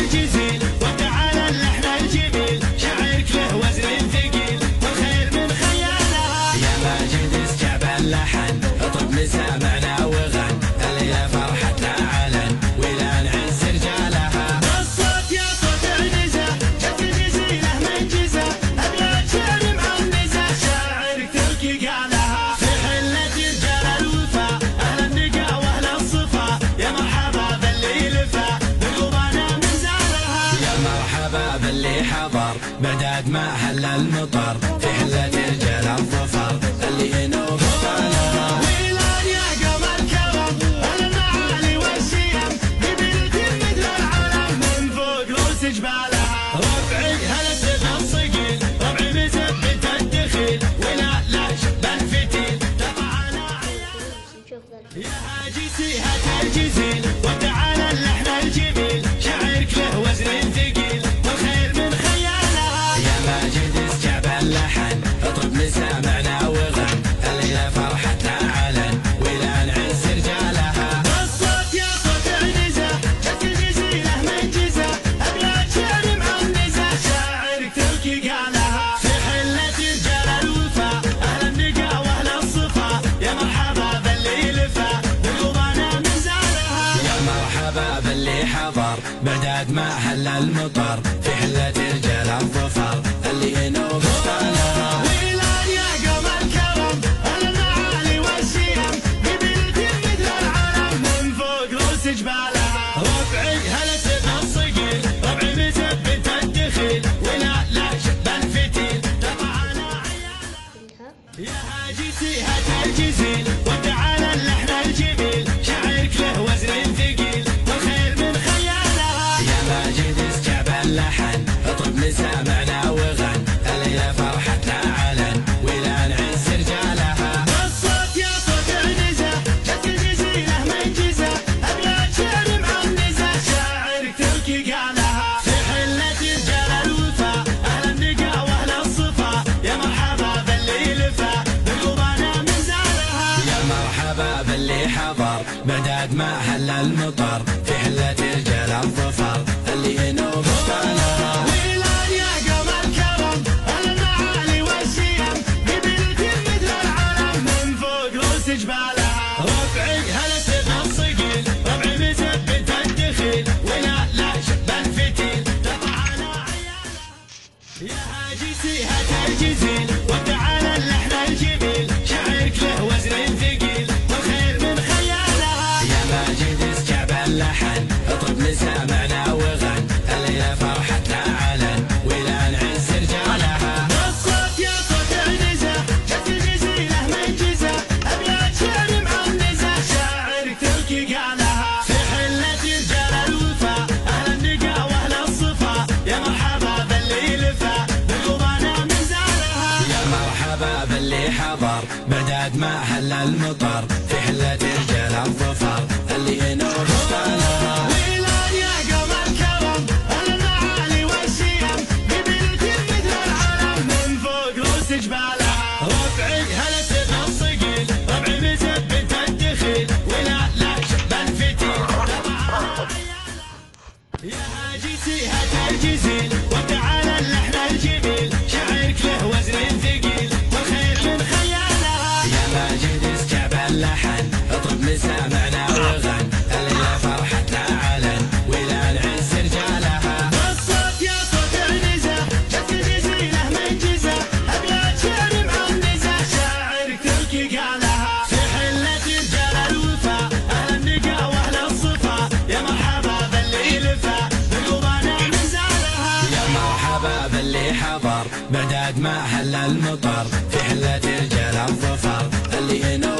الجزيل وتعالى اللحن الجميل شعرك له وزن ثقيل والخير من خيالها يا ماجد استجاب اللحن اطرب مسامعنا وغن الليلة فرحتنا علن ولا نعز رجالها الصوت يا صوت عنزة جت الجزيلة منجزة أبيات شعر معنزة شاعرك تلقي قالها في حلة رجال الوفا أهل النقا وأهل الصفا يا مرحبا باللي لفا بقلوبنا من زارها يا مرحبا باللي حضر بعداد ما حل المطر في حلة رجال الظفر اللي ينوب طالها ويلان يا قمر كرم المعالي والشيم ببلد مثل العلم من فوق رؤوس جبالها ربعي هلا سيف الصقيل ربعي مثبت الدخيل ولا لا شب الفتيل تطعنا يا هاجي سيهة الجزيل وتعالى اللحن الجميل شعرك له وزن ثقيل والخير من خيالها يا ماجد استجاب اللحن اطرب مسامعنا وغن الليلة فرحتنا علن ولا نعز رجالها الصوت يا صوت عنزة جت الجزيلة منجزة أبيات شعر معنزة شاعرك تلقي قالها في حلة رجال الوفا أهل النقا وأهل الصفا يا مرحبا باللي لفا بقلوبنا من زارها يا مرحبا باللي حضر بعداد ما حل المطر في حلة رجال الظفر اللي ينوب طالها ويلان يا قمر كرم المعالي والشيم ببلد مثل العلم من فوق رؤوس جبالها ربعي هلا سيف الصقيل ربعي مثبت الدخيل ولا لا شب الفتيل تطعنا يا هاجي سيهة الجزيل وتعالى اللحن الجميل شعرك له وزن ثقيل والخير من خيالها يا ماجد استجاب اللحن اطرب مسامعنا وغن الليلة فرحتنا علن ولا نعز رجالها الصوت يا صوت عنزة جت الجزيلة منجزة أبيات شعر معنزة شاعرك تلقي قالها في حلة رجال الوفا أهل النقا وأهل الصفا يا مرحبا باللي لفا بقلوبنا من زارها يا مرحبا باللي حضر بعداد ما حل المطر في حلة رجال الظفر اللي ينوب طالها ويلان يا قمر كرم المعالي والشيم ببلد مثل العلم من فوق رؤوس جبالها ربعي هلا سيف الصقيل ربعي مثبت الدخيل ولا لا شب الفتيل تطعنا يا هاجي سيهة الجزيل وتعالى اللحن الجميل شعرك له وزن ثقيل والخير من خيالها يا ماجد استجاب اللحن اطرب مسامعنا وغن الليلة فرحتنا علن ولا نعز رجالها الصوت يا صوت عنزة جت الجزيلة منجزة أبيات شعر معنزة شاعرك تلقي قالها في حلة رجال الوفا أهل النقا وأهل الصفا يا مرحبا باللي لفا بقلوبنا من زارها يا مرحبا باللي حضر بعداد ما حل المطر في حلة رجال الظفر اللي ينوب طالها ويلان يا قمر كرم المعالي والشيم ببلد مثل العلم من فوق رؤوس جبالها ربعي هلا سيف الصقيل ربعي مثبت الدخيل ولا لا شب الفتيل تطعنا يا هاجي سيهة الجزيل وتعالى اللحن الجميل شعرك له وزن ثقيل والخير من خيالها يا ماجد استجاب اللحن اطرب مسامعنا وغن الليلة فرحتنا علن ولا نعز رجالها الصوت يا صوت عنزة جت الجزيلة منجزة أبيات شعر معنزة شاعرك تلقي قالها في حلة رجال الوفا أهل النقا وأهل الصفا يا مرحبا باللي لفا بقلوبنا من زارها يا مرحبا باللي حضر بعداد ما حل المطر في حلة رجال الظفر اللي ينوب